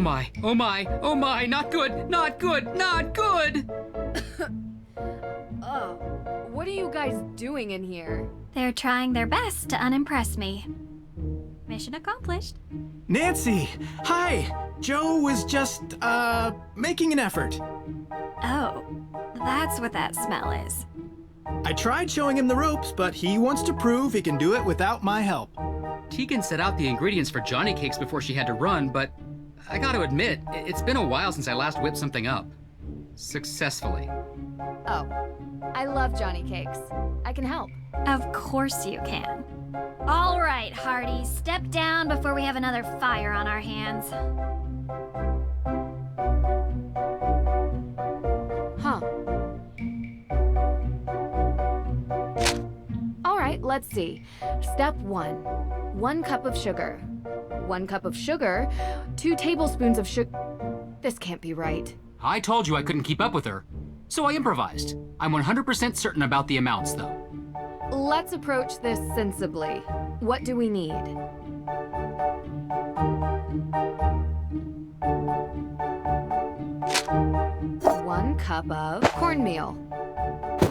my, oh my, oh my, not good, not good, not good! Oh, what are you guys doing in here? They're trying their best to unimpress me. Mission accomplished. Nancy! Hi! Joe was just, making an effort. Oh, that's what that smell is. I tried showing him the ropes, but he wants to prove he can do it without my help. Tegan set out the ingredients for Johnny cakes before she had to run, but I gotta admit, it's been a while since I last whipped something up. Successfully. Oh, I love Johnny cakes. I can help. Of course you can. All right, Hardy, step down before we have another fire on our hands. Huh. All right, let's see. Step 1. 1 cup of sugar. 1 cup of sugar, 2 tablespoons of sugar. This can't be right. I told you I couldn't keep up with her, so I improvised. I'm 100% certain about the amounts, though. Let's approach this sensibly. What do we need? One cup of cornmeal.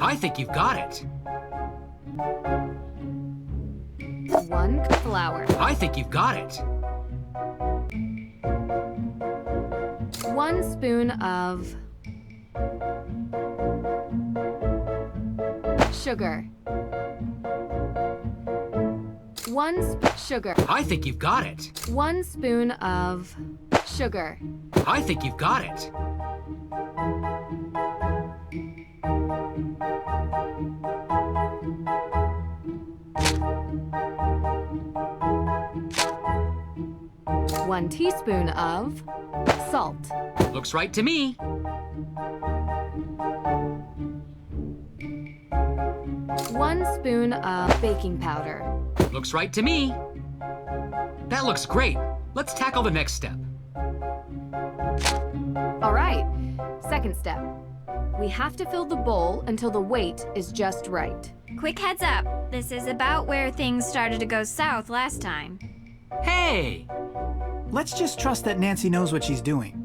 I think you've got it. 1 cup flour. I think you've got it. 1 spoon of sugar. 1 sugar. I think you've got it. 1 spoon of sugar. I think you've got it. One teaspoon of salt. Looks right to me. 1 spoon of baking powder. Looks right to me. That looks great. Let's tackle the next step. All right, second step. We have to fill the bowl until the weight is just right. Quick heads up, this is about where things started to go south last time. Hey! Let's just trust that Nancy knows what she's doing.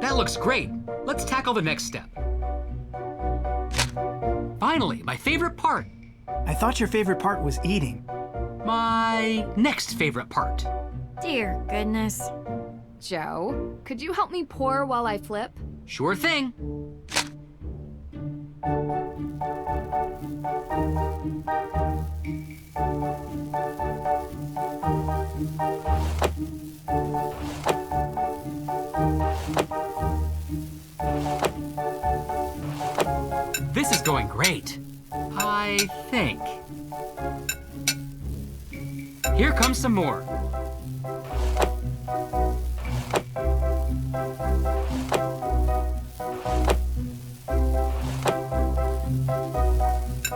That looks great. Let's tackle the next step. Finally, my favorite part. I thought your favorite part was eating. My next favorite part. Dear goodness. Joe, could you help me pour while I flip? Sure thing. This is going great. I think. Here comes some more.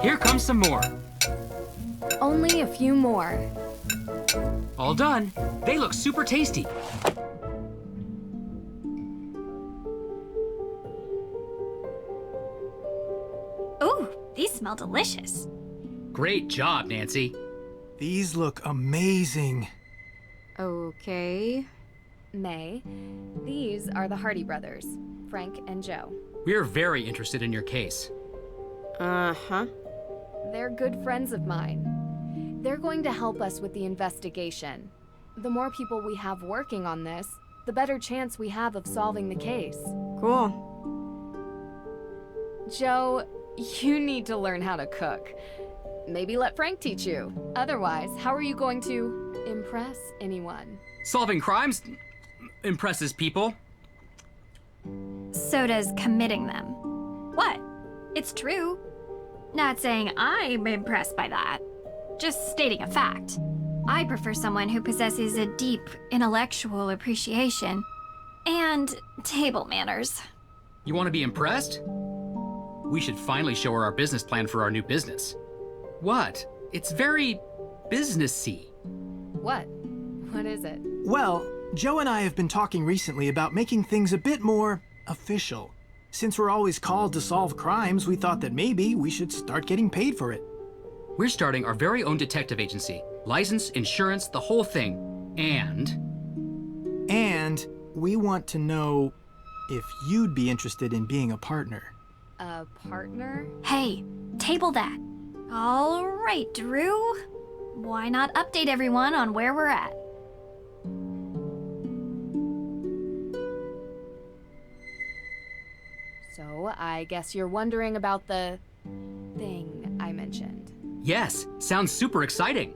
Here comes some more. Only a few more. All done. They look super tasty. Ooh, these smell delicious. Great job, Nancy. These look amazing. Okay. May. These are the Hardy brothers, Frank and Joe. We're very interested in your case. Uh-huh. They're good friends of mine. They're going to help us with the investigation. The more people we have working on this, the better chance we have of solving the case. Cool. Joe, you need to learn how to cook. Maybe let Frank teach you. Otherwise, how are you going to impress anyone? Solving crimes impresses people. So does committing them. What? It's true. Not saying I'm impressed by that. Just stating a fact. I prefer someone who possesses a deep intellectual appreciation and table manners. You want to be impressed? We should finally show her our business plan for our new business. What? It's very businessy. What? What is it? Well, Joe and I have been talking recently about making things a bit more official. Since we're always called to solve crimes, we thought that maybe we should start getting paid for it. We're starting our very own detective agency. License, insurance, the whole thing. And we want to know if you'd be interested in being a partner. A partner? Hey, table that. All right, Drew. Why not update everyone on where we're at? So, I guess you're wondering about the thing I mentioned. yes, sounds super exciting.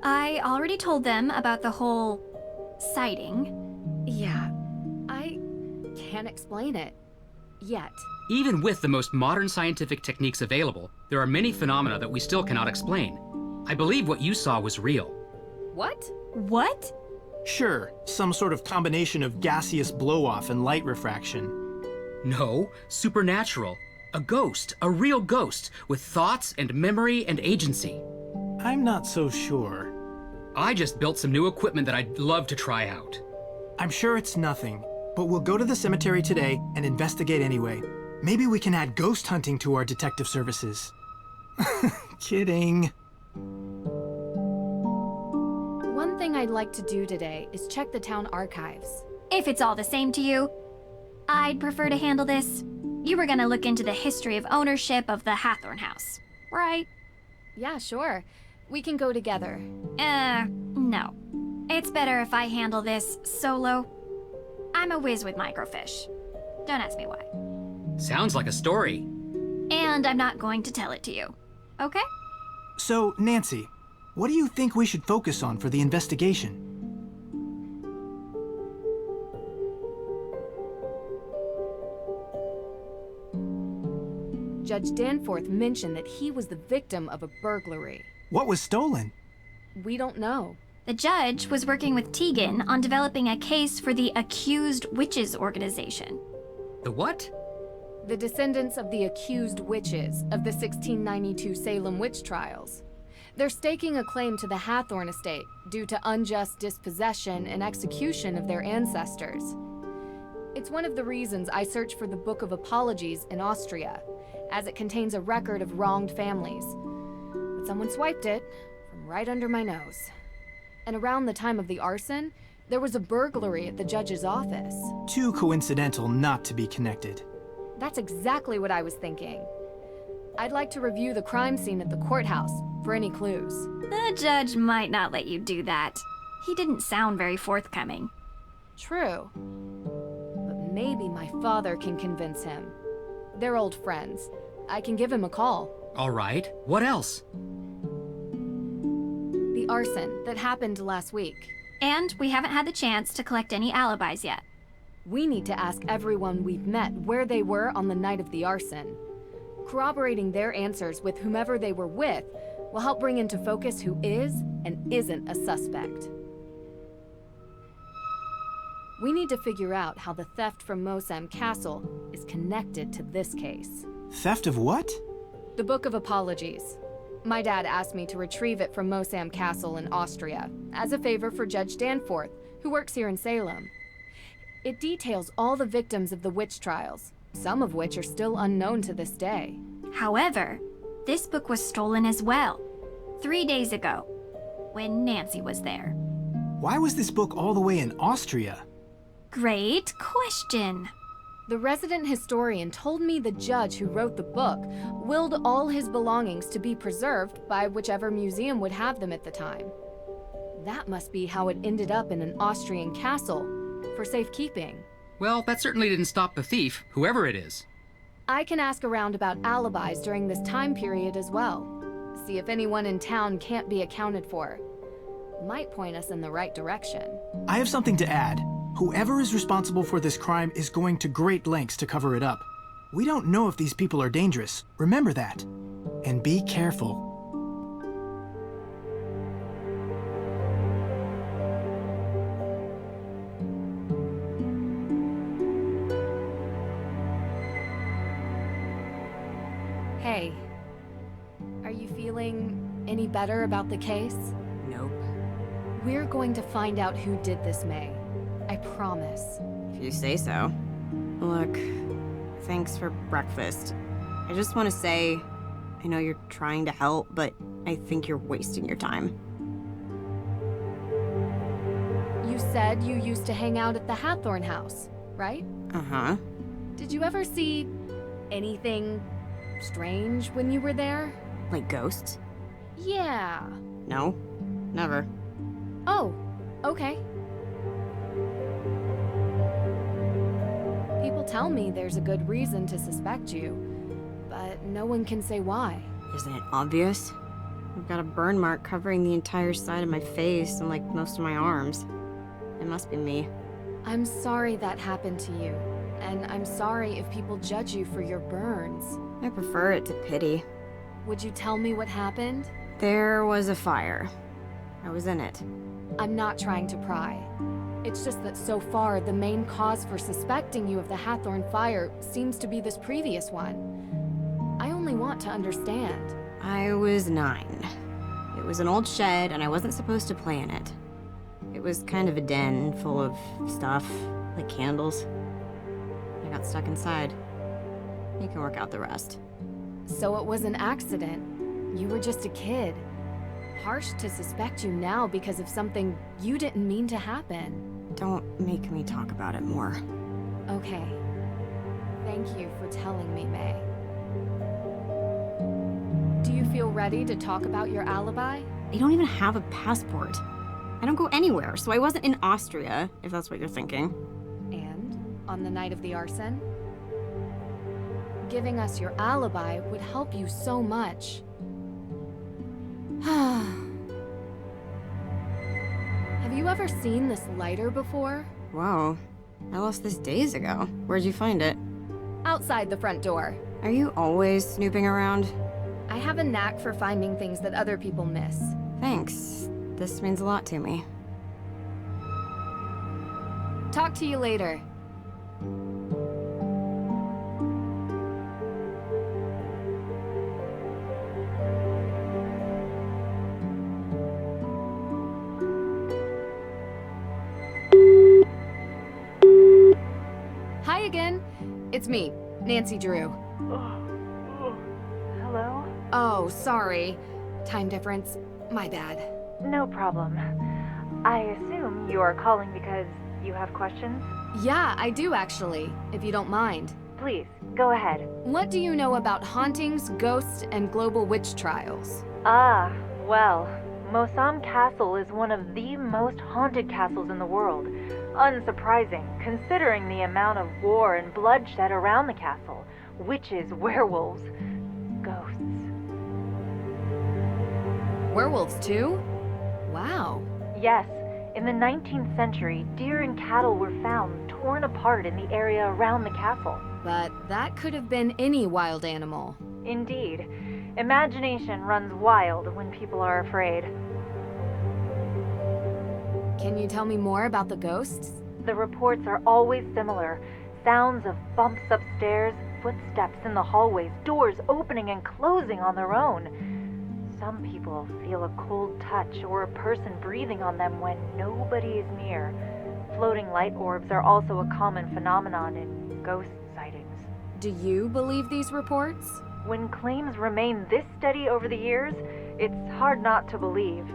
I already told them about the whole sighting. Yeah, I can't explain it. Yet. Even with the most modern scientific techniques available, there are many phenomena that we still cannot explain. I believe what you saw was real. What? What? Sure, some sort of combination of gaseous blow-off and light refraction. No, supernatural. A ghost, a real ghost, with thoughts and memory and agency. I'm not so sure. I just built some new equipment that I'd love to try out. I'm sure it's nothing, but we'll go to the cemetery today and investigate anyway. Maybe we can add ghost hunting to our detective services. Kidding. One thing I'd like to do today is check the town archives. If it's all the same to you, I'd prefer to handle this. You were gonna look into the history of ownership of the Hathorn house, right? Yeah, sure. We can go together. No. It's better if I handle this solo. I'm a whiz with microfiche. Don't ask me why. Sounds like a story. And I'm not going to tell it to you. Okay? So, Nancy, what do you think we should focus on for the investigation? Judge Danforth mentioned that he was the victim of a burglary. What was stolen? We don't know. The judge was working with Tegan on developing a case for the Accused Witches organization. The what? The descendants of the accused witches of the 1692 Salem witch trials. They're staking a claim to the Hathorn estate due to unjust dispossession and execution of their ancestors. It's one of the reasons I searched for the Book of Apologies in Austria, as it contains a record of wronged families. But someone swiped it from right under my nose. And around the time of the arson, there was a burglary at the judge's office. Too coincidental not to be connected. That's exactly what I was thinking. I'd like to review the crime scene at the courthouse for any clues. The judge might not let you do that. He didn't sound very forthcoming. True. But maybe my father can convince him. They're old friends. I can give him a call. All right, what else? The arson that happened last week. And we haven't had the chance to collect any alibis yet. We need to ask everyone we've met where they were on the night of the arson. Corroborating their answers with whomever they were with will help bring into focus who is and isn't a suspect. We need to figure out how the theft from Mosam Castle is connected to this case. Theft of what? The Book of Apologies. My dad asked me to retrieve it from Mosam Castle in Austria as a favor for Judge Danforth, who works here in Salem. It details all the victims of the witch trials, some of which are still unknown to this day. However, this book was stolen as well, 3 days ago, when Nancy was there. Why was this book all the way in Austria? great question. The resident historian told me the judge who wrote the book willed all his belongings to be preserved by whichever museum would have them at the time. That must be how it ended up in an Austrian castle, for safekeeping. Well, that certainly didn't stop the thief, whoever it is. I can ask around about alibis during this time period as well. See if anyone in town can't be accounted for. Might point us in the right direction. I have something to add. Whoever is responsible for this crime is going to great lengths to cover it up. We don't know if these people are dangerous. Remember that. And be careful. Hey, are you feeling any better about the case? Nope. We're going to find out who did this, May. I promise. If you say so. Look, thanks for breakfast. I just want to say, I know you're trying to help, but I think you're wasting your time. You said you used to hang out at the Hathorn house, right? Uh-huh. Did you ever see anything strange when you were there? Like ghosts? Yeah. No, never. Oh, okay. People tell me there's a good reason to suspect you, but no one can say why. Isn't it obvious? I've got a burn mark covering the entire side of my face and like most of my arms. It must be me. I'm sorry that happened to you, and I'm sorry if people judge you for your burns. I prefer it to pity. Would you tell me what happened? There was a fire. I was in it. I'm not trying to pry. It's just that so far, the main cause for suspecting you of the Hathorn fire seems to be this previous one. I only want to understand. I was 9. It was an old shed, and I wasn't supposed to play in it. It was kind of a den full of stuff, like candles. I got stuck inside. You can work out the rest. So it was an accident. You were just a kid. Harsh to suspect you now because of something you didn't mean to happen. Don't make me talk about it more. Okay. Thank you for telling me, May. Do you feel ready to talk about your alibi? I don't even have a passport. I don't go anywhere, so I wasn't in Austria, if that's what you're thinking. And on the night of the arson? Giving us your alibi would help you so much. Have you ever seen this lighter before? Whoa. I lost this days ago. Where'd you find it? Outside the front door. Are you always snooping around? I have a knack for finding things that other people miss. Thanks. This means a lot to me. Talk to you later. Hi again. It's me, Nэнsi Дрю. Hello? Oh, sorry. Time difference. My bad. No problem. I assume you are calling because you have questions? Yeah, I do actually, if you don't mind. Please, go ahead. What do you know about hauntings, ghosts, and global witch trials? Ah, well, Mosam Castle is one of the most haunted castles in the world. Unsurprising, considering the amount of war and bloodshed around the castle. Witches, werewolves, ghosts. Werewolves too? Wow. Yes, in the 19th century, deer and cattle were found torn apart in the area around the castle. But that could have been any wild animal. Indeed. Imagination runs wild when people are afraid. Can you tell me more about the ghosts? The reports are always similar. Sounds of bumps upstairs, footsteps in the hallways, doors opening and closing on their own. Some people feel a cold touch or a person breathing on them when nobody is near. Floating light orbs are also a common phenomenon in ghost sightings. Do you believe these reports? When claims remain this steady over the years, it's hard not to believe.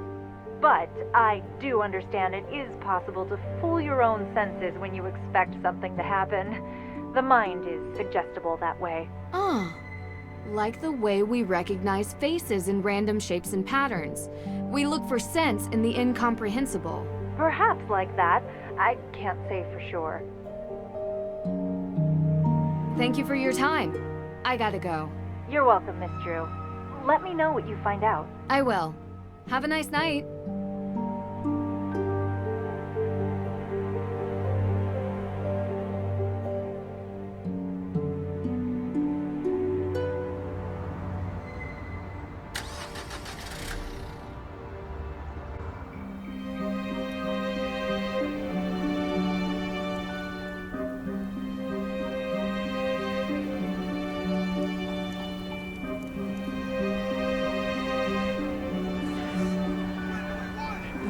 But I do understand it is possible to fool your own senses when you expect something to happen. The mind is suggestible that way. Ah, like the way we recognize faces in random shapes and patterns. We look for sense in the incomprehensible. Perhaps like that. I can't say for sure. Thank you for your time. I gotta go. You're welcome, Miss Drew. Let me know what you find out. I will. Have a nice night.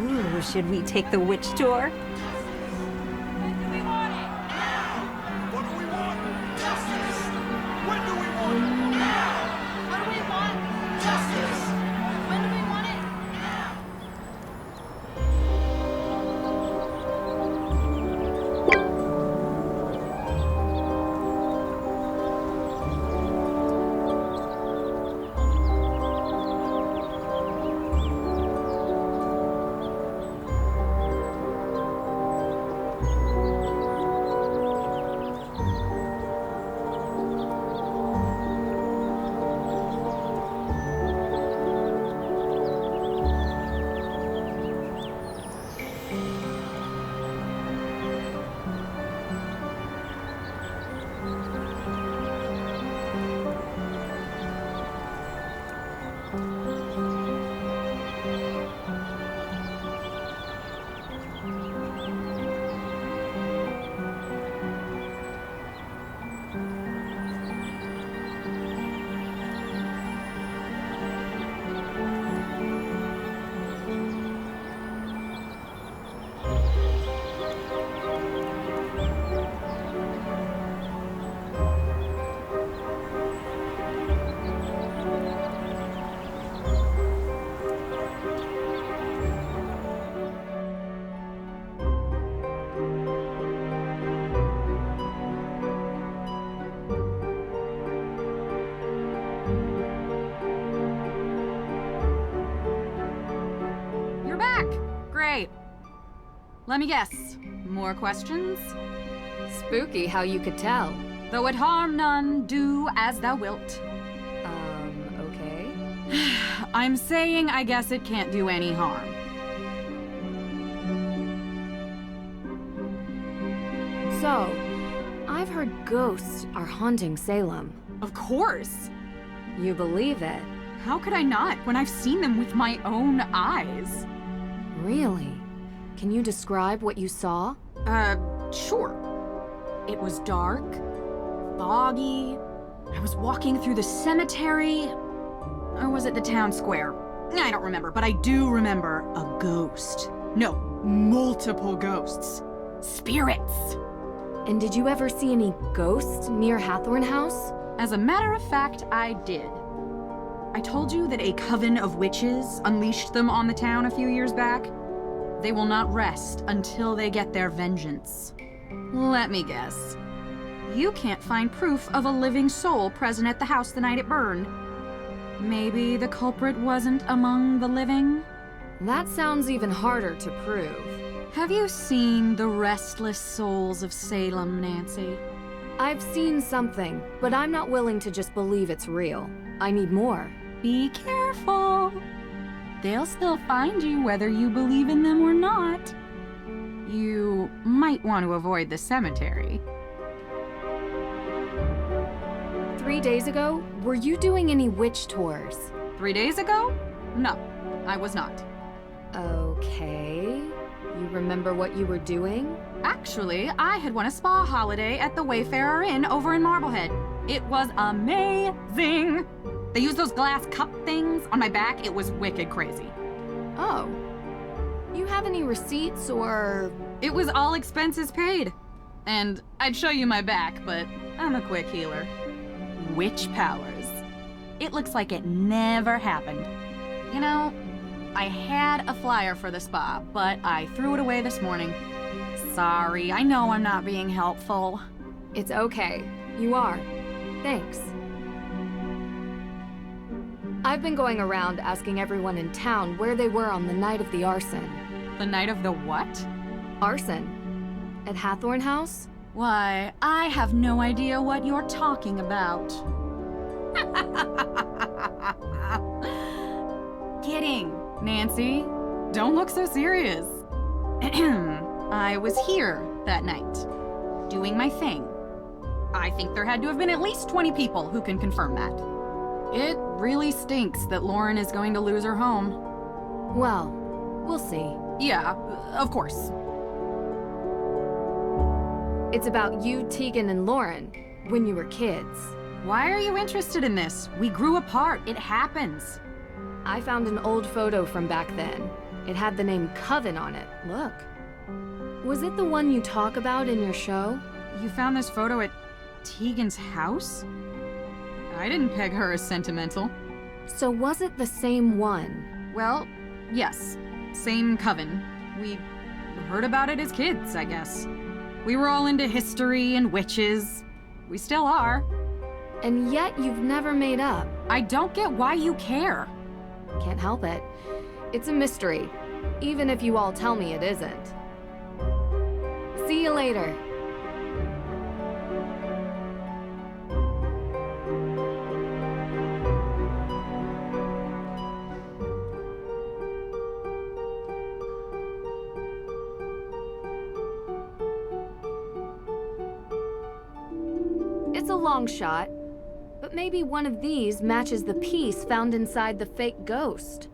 Ooh, should we take the witch tour? Great. Let me guess. More questions? Spooky how you could tell. Though it harm none, do as thou wilt. Okay. I'm saying I guess it can't do any harm. So, I've heard ghosts are haunting Salem. Of course. You believe it? How could I not when I've seen them with my own eyes? Really? Can you describe what you saw? Sure. It was dark, foggy. I was walking through the cemetery. Or was it the town square? I don't remember, but I do remember a ghost. No, multiple ghosts. Spirits. And did you ever see any ghosts near Hathorn House? As a matter of fact, I did. I told you that a coven of witches unleashed them on the town a few years back. They will not rest until they get their vengeance. Let me guess. You can't find proof of a living soul present at the house the night it burned. Maybe the culprit wasn't among the living? That sounds even harder to prove. Have you seen The Restless Souls of Salem, Nancy? I've seen something, but I'm not willing to just believe it's real. I need more. Be careful. They'll still find you whether you believe in them or not. You might want to avoid the cemetery. 3 days ago, were you doing any witch tours? 3 days ago? No, I was not. Okay. You remember what you were doing? Actually, I had won a spa holiday at the Wayfarer Inn over in Marblehead. It was amazing. They used those glass cup things on my back. It was wicked crazy. Oh. You have any receipts or... It was all expenses paid. And I'd show you my back, but I'm a quick healer. Witch powers. It looks like it never happened. You know, I had a flyer for the spa, but I threw it away this morning. Sorry, I know I'm not being helpful. It's okay. You are. Thanks. I've been going around asking everyone in town where they were on the night of the arson. The night of the what? Arson? At Hathorn House? Why, I have no idea what you're talking about. Kidding, Nancy. Don't look so serious. I was here that night, doing my thing. I think there had to have been at least 20 people who can confirm that. It really stinks that Lauren is going to lose her home. Well, we'll see. Yeah, of course. It's about you, Tegan, and Lauren, when you were kids. Why are you interested in this? We grew apart. It happens. I found an old photo from back then. It had the name Coven on it. Look. Was it the one you talk about in your show? You found this photo at Tegan's house? I didn't peg her as sentimental. So was it the same one? Well, yes. Same coven. We heard about it as kids, I guess. We were all into history and witches. We still are. And yet you've never made up. I don't get why you care. Can't help it. It's a mystery, even if you all tell me it isn't. See you later. It's a long shot, but maybe one of these matches the piece found inside the fake ghost.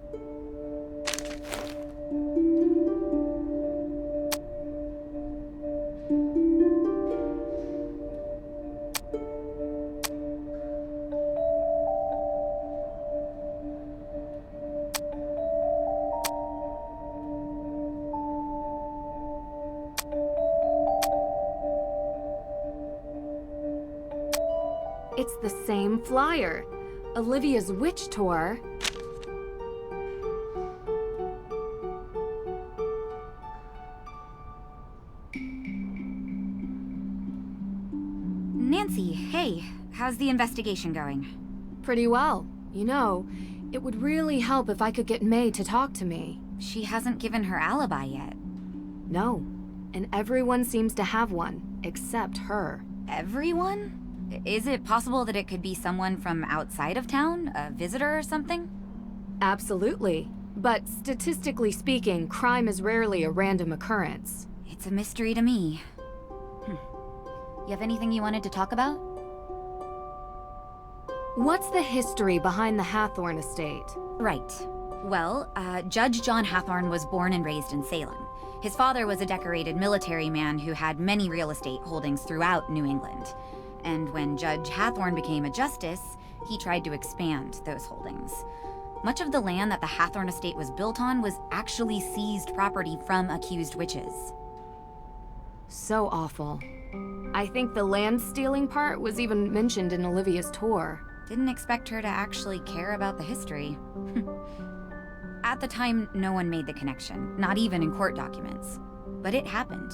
It's the same flyer. Olivia's witch tour. Nancy, hey, how's the investigation going? Pretty well. You know, it would really help if I could get May to talk to me. She hasn't given her alibi yet. No, and everyone seems to have one, except her. Everyone? Is it possible that it could be someone from outside of town? A visitor or something? Absolutely. But statistically speaking, crime is rarely a random occurrence. It's a mystery to me. You have anything you wanted to talk about? What's the history behind the Hathorn estate? Right. Well, Judge John Hathorn was born and raised in Salem. His father was a decorated military man who had many real estate holdings throughout New England. And when Judge Hathorn became a justice, he tried to expand those holdings. Much of the land that the Hathorn estate was built on was actually seized property from accused witches. So awful. I think the land stealing part was even mentioned in Olivia's tour. Didn't expect her to actually care about the history. At the time, no one made the connection, not even in court documents. But it happened.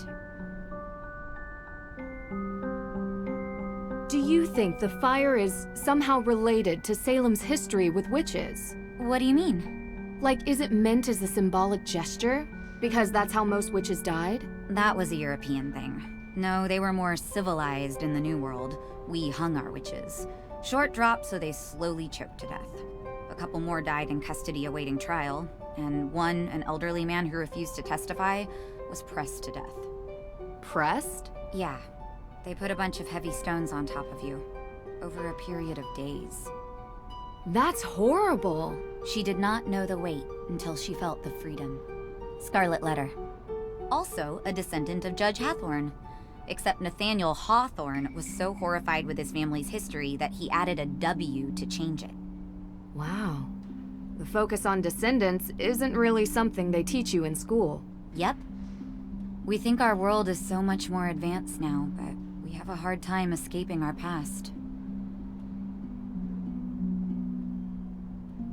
Do you think the fire is somehow related to Salem's history with witches? What do you mean? Like, is it meant as a symbolic gesture? Because that's how most witches died? That was a European thing. No, they were more civilized in the New World. We hung our witches. Short drop, so they slowly choked to death. A couple more died in custody awaiting trial, and one, an elderly man who refused to testify, was pressed to death. Pressed? Yeah. They put a bunch of heavy stones on top of you, over a period of days. That's horrible. She did not know the weight until she felt the freedom. Scarlet Letter. Also a descendant of Judge Hathorn. Except Nathaniel Hawthorne was so horrified with his family's history that he added a W to change it. Wow. The focus on descendants isn't really something they teach you in school. Yep. We think our world is so much more advanced now, but we have a hard time escaping our past.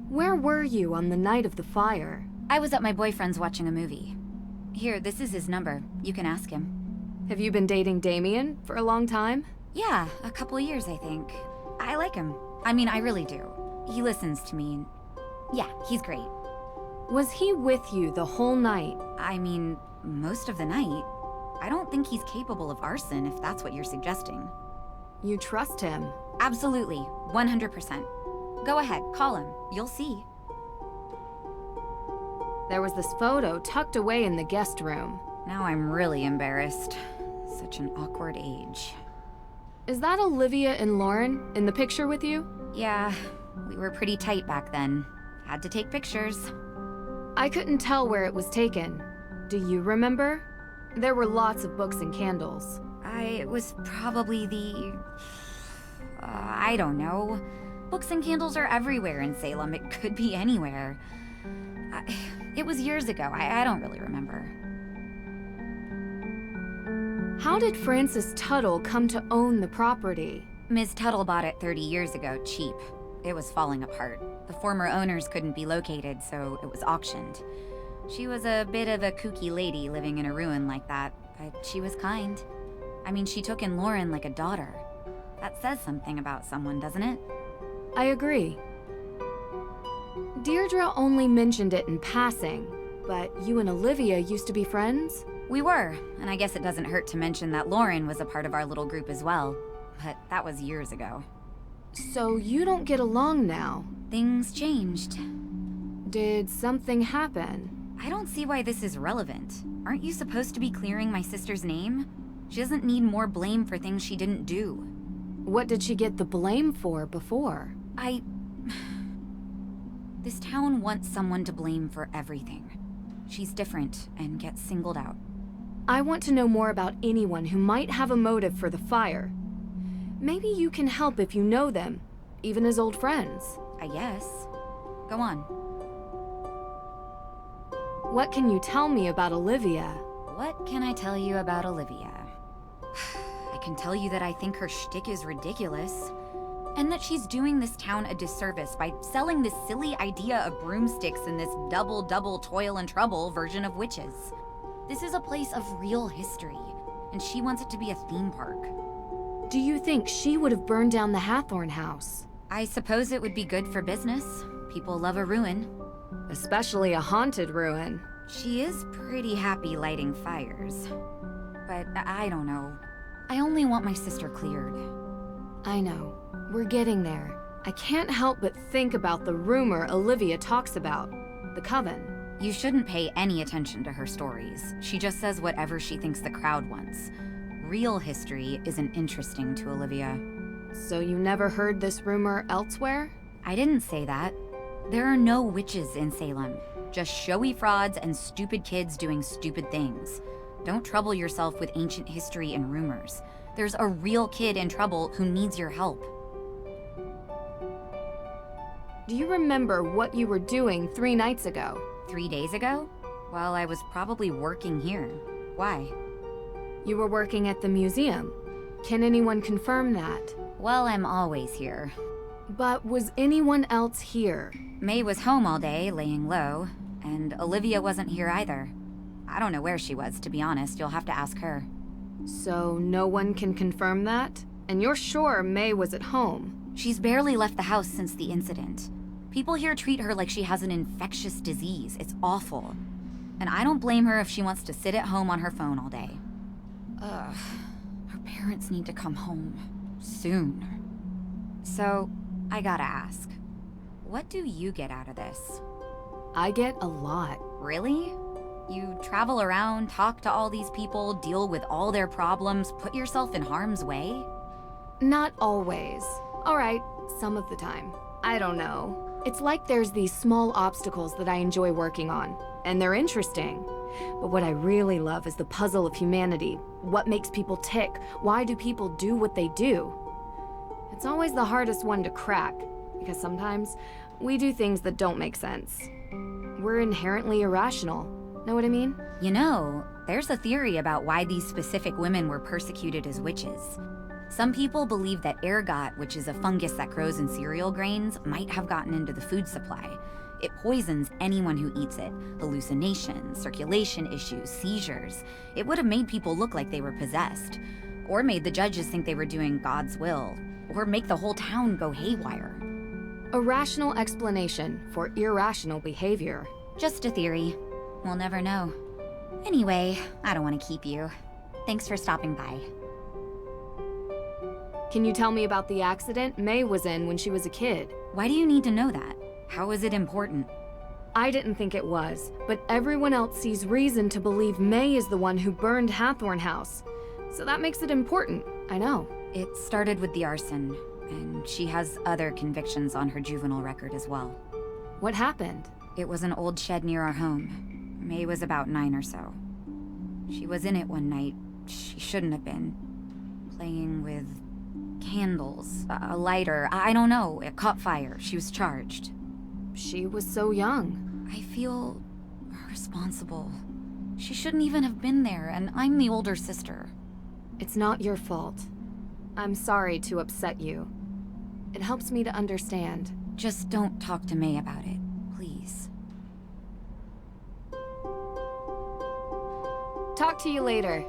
Where were you on the night of the fire? I was at my boyfriend's watching a movie. Here, this is his number. You can ask him. Have you been dating Damien for a long time? Yeah, a couple of years, I think. I like him. I mean, I really do. He listens to me. Yeah, he's great. Was he with you the whole night? I mean, most of the night. I don't think he's capable of arson, if that's what you're suggesting. You trust him? Absolutely, 100%. Go ahead, call him. You'll see. There was this photo tucked away in the guest room. Now I'm really embarrassed. Such an awkward age. Is that Olivia and Lauren in the picture with you? Yeah, we were pretty tight back then. Had to take pictures. I couldn't tell where it was taken. Do you remember? There were lots of books and candles. It was probably the... I don't know. Books and candles are everywhere in Salem. It could be anywhere. It was years ago. I don't really remember. How did Frances Tuttle come to own the property? Ms. Tuttle bought it 30 years ago, cheap. It was falling apart. The former owners couldn't be located, so it was auctioned. She was a bit of a kooky lady living in a ruin like that, but she was kind. I mean, she took in Lauren like a daughter. That says something about someone, doesn't it? I agree. Deirdre only mentioned it in passing, but you and Olivia used to be friends? We were, and I guess it doesn't hurt to mention that Lauren was a part of our little group as well. But that was years ago. So you don't get along now? Things changed. Did something happen? I don't see why this is relevant. Aren't you supposed to be clearing my sister's name? She doesn't need more blame for things she didn't do. What did she get the blame for before? This town wants someone to blame for everything. She's different and gets singled out. I want to know more about anyone who might have a motive for the fire. Maybe you can help if you know them, even as old friends. I guess. Go on. What can you tell me about Olivia? What can I tell you about Olivia? I can tell you that I think her shtick is ridiculous. And that she's doing this town a disservice by selling this silly idea of broomsticks in this double toil and trouble version of witches. This is a place of real history, and she wants it to be a theme park. Do you think she would have burned down the Hathorn house? I suppose it would be good for business. People love a ruin. Especially a haunted ruin. She is pretty happy lighting fires. But I don't know. I only want my sister cleared. I know. We're getting there. I can't help but think about the rumor Olivia talks about. The coven. You shouldn't pay any attention to her stories. She just says whatever she thinks the crowd wants. Real history isn't interesting to Olivia. So you never heard this rumor elsewhere? I didn't say that. There are no witches in Salem. Just showy frauds and stupid kids doing stupid things. Don't trouble yourself with ancient history and rumors. There's a real kid in trouble who needs your help. Do you remember what you were doing 3 nights ago? 3 days ago? Well, I was probably working here. Why? You were working at the museum. Can anyone confirm that? Well, I'm always here. But was anyone else here? May was home all day, laying low, and Olivia wasn't here either. I don't know where she was, to be honest. You'll have to ask her. So no one can confirm that? And you're sure May was at home? She's barely left the house since the incident. People here treat her like she has an infectious disease. It's awful. And I don't blame her if she wants to sit at home on her phone all day. Ugh. Her parents need to come home. Soon. So, I gotta ask. What do you get out of this? I get a lot. Really? You travel around, talk to all these people, deal with all their problems, put yourself in harm's way? Not always. Alright, some of the time. I don't know. It's like there's these small obstacles that I enjoy working on, and they're interesting. But what I really love is the puzzle of humanity. What makes people tick? Why do people do what they do? It's always the hardest one to crack, because sometimes we do things that don't make sense. We're inherently irrational. Know what I mean? You know, there's a theory about why these specific women were persecuted as witches. Some people believe that ergot, which is a fungus that grows in cereal grains, might have gotten into the food supply. It poisons anyone who eats it. Hallucinations, circulation issues, seizures. It would have made people look like they were possessed. Or made the judges think they were doing God's will. Or make the whole town go haywire. A rational explanation for irrational behavior. Just a theory. We'll never know. Anyway, I don't want to keep you. Thanks for stopping by. Can you tell me about the accident May was in when she was a kid? Why do you need to know that? How is it important? I didn't think it was, but everyone else sees reason to believe May is the one who burned Hathorn House. So that makes it important, I know. It started with the arson, and she has other convictions on her juvenile record as well. What happened? It was an old shed near our home. May was about 9 or so. She was in it one night. She shouldn't have been. Playing with candles, a lighter, I don't know. It caught fire. She was charged. She was so young. I feel responsible. She shouldn't even have been there, and I'm the older sister. It's not your fault. I'm sorry to upset you. It helps me to understand. Just don't talk to May about it, please. Talk to you later.